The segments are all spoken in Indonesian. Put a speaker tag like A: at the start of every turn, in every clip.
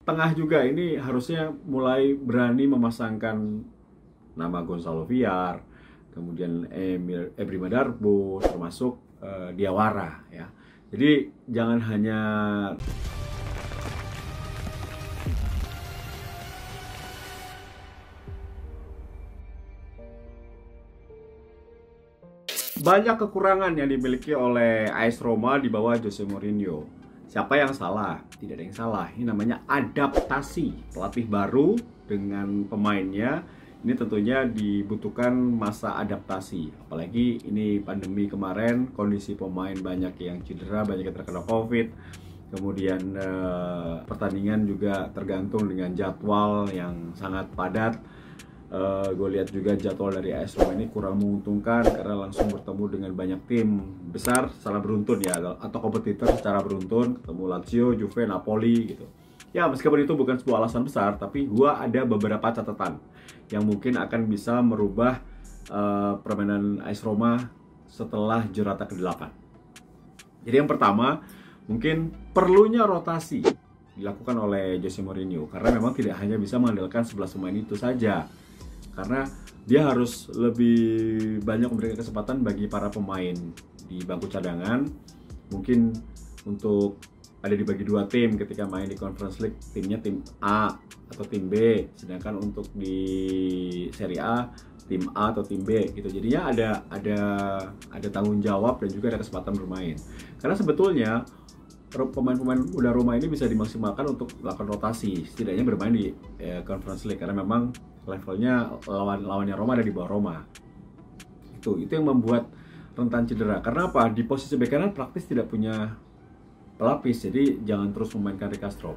A: tengah juga ini harusnya mulai berani memasangkan nama Gonzalo Villar, kemudian Ebri Madarbo, termasuk Diawara ya. Jadi jangan hanya banyak kekurangan yang dimiliki oleh AS Roma di bawah Jose Mourinho. Siapa yang salah? Tidak ada yang salah. Ini namanya adaptasi. Pelatih baru dengan pemainnya, ini tentunya dibutuhkan masa adaptasi. Apalagi ini pandemi kemarin, kondisi pemain banyak yang cedera, banyak yang terkena COVID. Kemudian pertandingan juga tergantung dengan jadwal yang sangat padat. Gue lihat juga jadwal dari AS Roma ini kurang menguntungkan karena langsung bertemu dengan banyak tim besar secara beruntun ya, atau kompetitor secara beruntun, ketemu Lazio, Juve, Napoli gitu. Ya meskipun itu bukan sebuah alasan besar, tapi gue ada beberapa catatan yang mungkin akan bisa merubah permainan AS Roma setelah Jeorata ke-8. Jadi yang pertama, mungkin perlunya rotasi dilakukan oleh Jose Mourinho karena memang tidak hanya bisa mengandalkan 11 pemain itu saja. Karena dia harus lebih banyak memberikan kesempatan bagi para pemain di bangku cadangan. Mungkin untuk ada dibagi dua tim ketika main di Conference League, timnya tim A atau tim B, sedangkan untuk di Serie A tim A atau tim B gitu. Jadinya ada tanggung jawab dan juga ada kesempatan bermain. Karena sebetulnya pemain-pemain muda Roma ini bisa dimaksimalkan untuk melakukan rotasi, setidaknya bermain di Conference League karena memang levelnya lawannya Roma ada di bawah Roma. Itu yang membuat rentan cedera. Karena apa? Di posisi bek kanan praktis tidak punya pelapis, jadi jangan terus memainkan De Castro.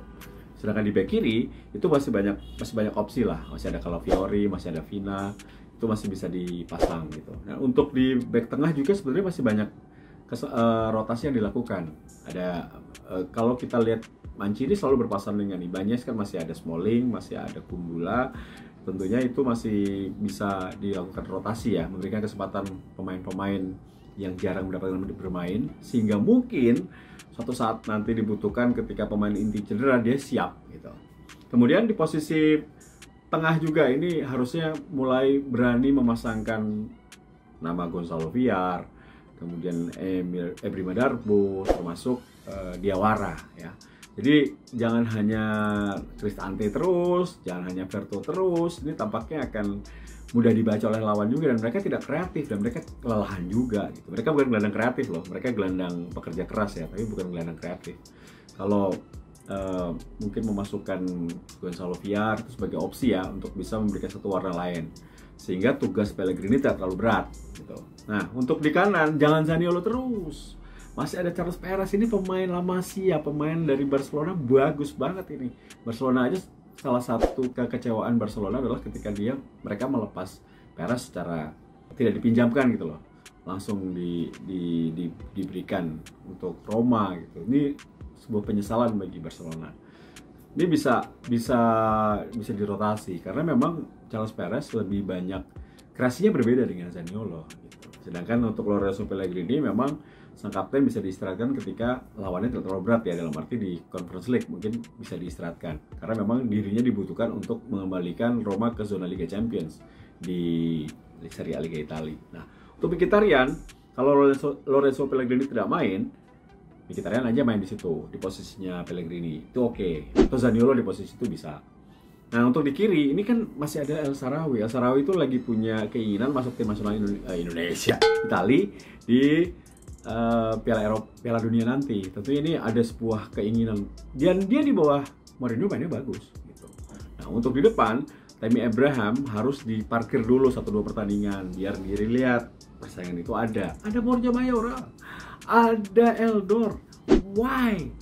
A: Sedangkan di bek kiri itu masih banyak opsi lah. Masih ada Calafiori, masih ada Vina, itu masih bisa dipasang gitu. Nah, untuk di bek tengah juga sebenarnya masih banyak rotasi yang dilakukan. Ada kalau kita lihat Mancini selalu berpasangan dengan Ibanez, kan masih ada Smalling, masih ada Kumbula. Tentunya itu masih bisa dilakukan rotasi ya, memberikan kesempatan pemain-pemain yang jarang mendapatkan bermain, sehingga mungkin suatu saat nanti dibutuhkan ketika pemain inti cedera dia siap gitu. Kemudian di posisi tengah juga ini harusnya mulai berani memasangkan nama Gonzalo Villar, kemudian Ebri Madarbo, termasuk Diawara ya. Jadi jangan hanya Cristante terus, jangan hanya Verto terus. Ini tampaknya akan mudah dibaca oleh lawan juga, dan mereka tidak kreatif dan mereka kelelahan juga gitu. Mereka bukan gelandang kreatif loh, mereka gelandang pekerja keras ya, tapi bukan gelandang kreatif. Kalau mungkin memasukkan Gonzalo Villar itu sebagai opsi ya untuk bisa memberikan satu warna lain, sehingga tugas Pellegrini tidak terlalu berat gitu. Nah, untuk di kanan jangan Zaniolo terus. Masih ada Carlos Perez, ini pemain La Masia, pemain dari Barcelona, bagus banget ini. Barcelona aja, salah satu kekecewaan Barcelona adalah ketika mereka melepas Perez secara tidak dipinjamkan gitu loh. Langsung diberikan untuk Roma gitu. Ini sebuah penyesalan bagi Barcelona. Ini bisa dirotasi karena memang Carlos Perez lebih banyak kreasinya berbeda dengan Zaniolo gitu. Sedangkan untuk Lorenzo Pellegrini memang sang kapten bisa diistirahatkan ketika lawannya tidak terlalu berat ya, dalam arti di Conference League mungkin bisa diistirahatkan karena memang dirinya dibutuhkan untuk mengembalikan Roma ke zona Liga Champions di Serie A Liga Italia. Nah, untuk Mkhitaryan, kalau Lorenzo Pellegrini tidak main, Mkhitaryan aja main di situ di posisinya Pellegrini itu oke. Atau Zaniolo di posisi itu bisa. Nah, untuk di kiri ini kan masih ada El Shaarawy. El Shaarawy itu lagi punya keinginan masuk tim nasional Indonesia, Italia di Piala Dunia nanti. Tentunya ini ada sebuah keinginan, dan dia di bawah Mourinho mainnya bagus gitu. Nah, untuk di depan Tammy Abraham harus diparkir dulu 1-2 pertandingan biar dilihat persaingan itu ada Borja Mayoral, ada Eldor. Why?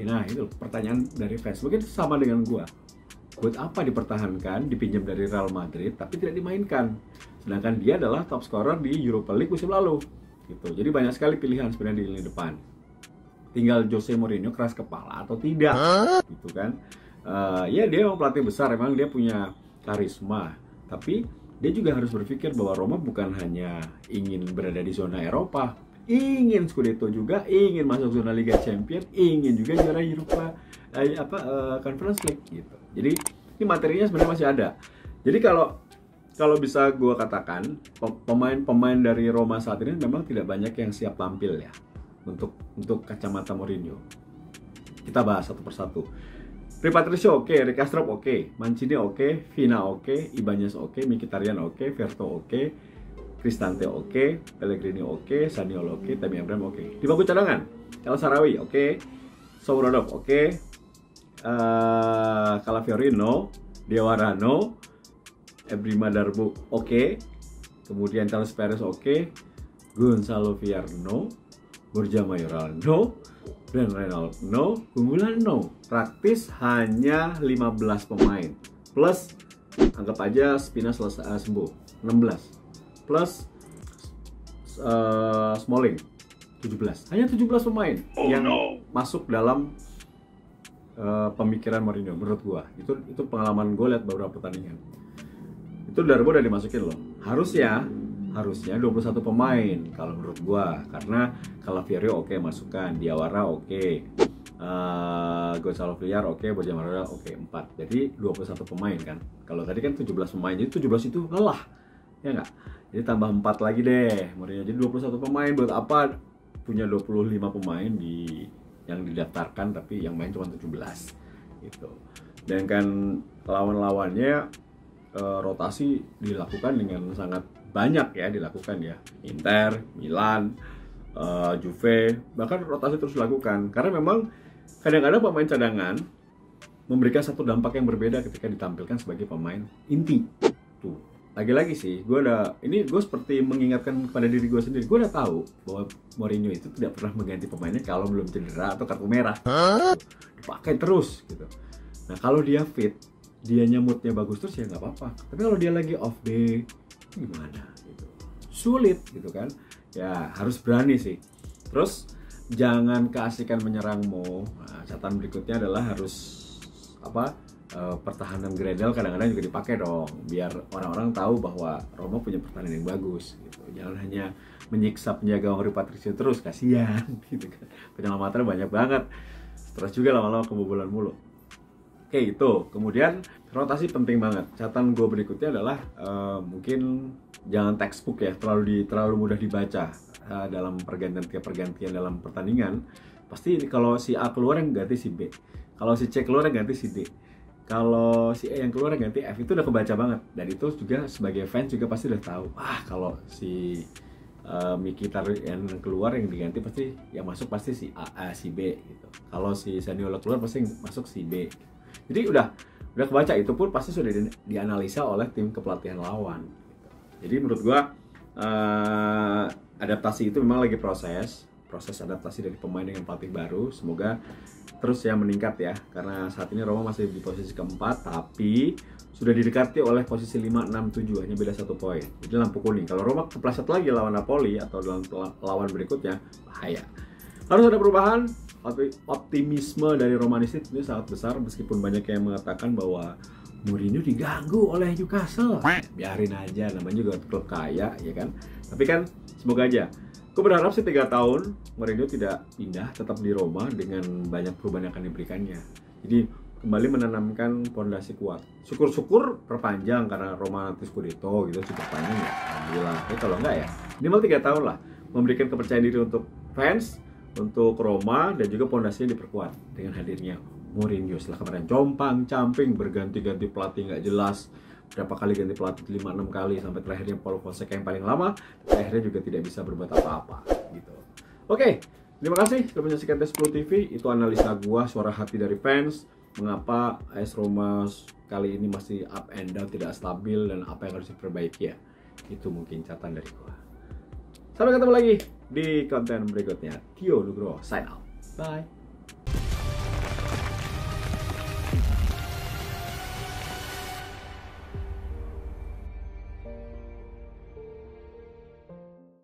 A: Nah, itu pertanyaan dari fans. Mungkin sama dengan gua. Buat apa dipertahankan, dipinjam dari Real Madrid tapi tidak dimainkan? Sedangkan dia adalah top scorer di Europa League musim lalu. Gitu. Jadi banyak sekali pilihan sebenarnya di lini depan. Tinggal Jose Mourinho keras kepala atau tidak, gitu kan? Ya dia memang pelatih besar, memang dia punya karisma. Tapi dia juga harus berpikir bahwa Roma bukan hanya ingin berada di zona Eropa, ingin Scudetto juga, ingin masuk zona Liga Champions, ingin juga juara Conference League gitu. Jadi ini materinya sebenarnya masih ada. Jadi kalau bisa gue katakan pemain-pemain dari Roma saat ini memang tidak banyak yang siap tampil ya untuk kacamata Mourinho. Kita bahas satu persatu. Rui Patricio oke, Rick Kastrop oke, Mancini oke, Vina oke, Ibanez oke, Mkhitaryan oke, Verto oke, Cristante oke, Pellegrini oke, Zaniolo oke, Tammy Abraham oke. Di bangku cadangan, El Shaarawy oke, Shomurodov oke, Calafiori no, Diawara no, Ebrima Darboe oke, kemudian Carlos Perez oke, Gonzalo Villar no, Borja Mayoral no, Dan Reynolds no, Gungulan no. Praktis hanya 15 pemain. Plus anggap aja Spina sembuh 16. Plus Smalling 17. Hanya 17 pemain yang masuk dalam pemikiran Mourinho menurut gua. Itu pengalaman gue lihat beberapa pertandingan. Itu Darboe udah dimasukin loh. Harusnya 21 pemain kalau menurut gua, karena Calafiori oke masukkan, Diawara oke, Gonzalo Villar oke, Borja Mayoral oke, 4. Jadi 21 pemain kan. Kalau tadi kan 17 pemain, jadi 17 itu lelah. Ya enggak? Jadi tambah 4 lagi deh Mourinho. Jadi 21 pemain, buat apa punya 25 pemain yang didaftarkan tapi yang main cuma 17 gitu. Dan kan lawan-lawannya rotasi dilakukan dengan sangat banyak ya dilakukan ya. Inter, Milan, Juve, bahkan rotasi terus dilakukan karena memang kadang-kadang pemain cadangan memberikan satu dampak yang berbeda ketika ditampilkan sebagai pemain inti. Tuh, lagi-lagi sih, gue seperti mengingatkan kepada diri gue sendiri. Gue udah tahu bahwa Mourinho itu tidak pernah mengganti pemainnya kalau belum cedera atau kartu merah. Dipakai terus gitu. Nah kalau dia fit, dianya moodnya bagus terus ya nggak apa-apa. Tapi kalau dia lagi off day, gimana gitu, sulit gitu kan ya, harus berani sih. Terus jangan keasikan menyerangmu. Nah, catatan berikutnya adalah harus pertahanan Gradel kadang-kadang juga dipakai dong, biar orang-orang tahu bahwa Roma punya pertahanan yang bagus gitu. Jangan hanya menyiksa penjaga Rui Patricio terus, kasihan gitu kan, penyelamatannya banyak banget, terus juga lama-lama kebobolan mulu. Oke itu, kemudian rotasi penting banget. Catatan gue berikutnya adalah mungkin jangan textbook ya, terlalu mudah dibaca dalam pergantian dalam pertandingan. Pasti kalau si A keluar yang ganti si B, kalau si C keluar yang ganti si D, kalau si E yang keluar yang ganti F. Itu udah kebaca banget. Dan itu juga sebagai fans juga pasti udah tahu. Kalau si Mkhitaryan yang keluar yang diganti pasti yang masuk pasti si A, si B gitu. Kalau si Zaniolo keluar pasti yang masuk si B. Jadi udah kebaca. Itu pun pasti sudah dianalisa oleh tim kepelatihan lawan gitu. Jadi menurut gua adaptasi itu memang lagi proses adaptasi dari pemain dengan pelatih baru. Semoga terus ya meningkat ya, karena saat ini Roma masih di posisi keempat tapi sudah didekati oleh posisi 5, 6, 7, hanya beda 1 poin. Jadi lampu kuning. Kalau Roma kepleset lagi lawan Napoli atau lawan berikutnya, bahaya. Harus ada perubahan. Optimisme dari Romanistik ini sangat besar, meskipun banyak yang mengatakan bahwa Mourinho diganggu oleh Newcastle. Biarin aja, namanya juga klub kaya ya kan. Tapi kan semoga aja. Gue berharap sih 3 tahun Mourinho tidak pindah, tetap di Roma dengan banyak perubahan yang akan diberikannya. Jadi kembali menanamkan fondasi kuat. Syukur-syukur perpanjang karena Roma nanti Scudetto gitu, cukup panjang ya. Alhamdulillah. Tapi kalau enggak ya, minimal 3 tahun lah, memberikan kepercayaan diri untuk fans, untuk Roma, dan juga fondasinya diperkuat dengan hadirnya Mourinho. Setelah kemarin compang-camping berganti-ganti pelatih nggak jelas, berapa kali ganti pelatih 5-6 kali sampai terakhirnya Paulo Fonseca yang paling lama, akhirnya juga tidak bisa berbuat apa-apa gitu. Oke, terima kasih sudah menyaksikan Tes10 TV. Itu analisa gua, suara hati dari fans, mengapa AS Roma kali ini masih up and down, tidak stabil, dan apa yang harus diperbaiki ya. Itu mungkin catatan dari gua. Sampai ketemu lagi di konten berikutnya. Tio Nugroho sign out. Bye.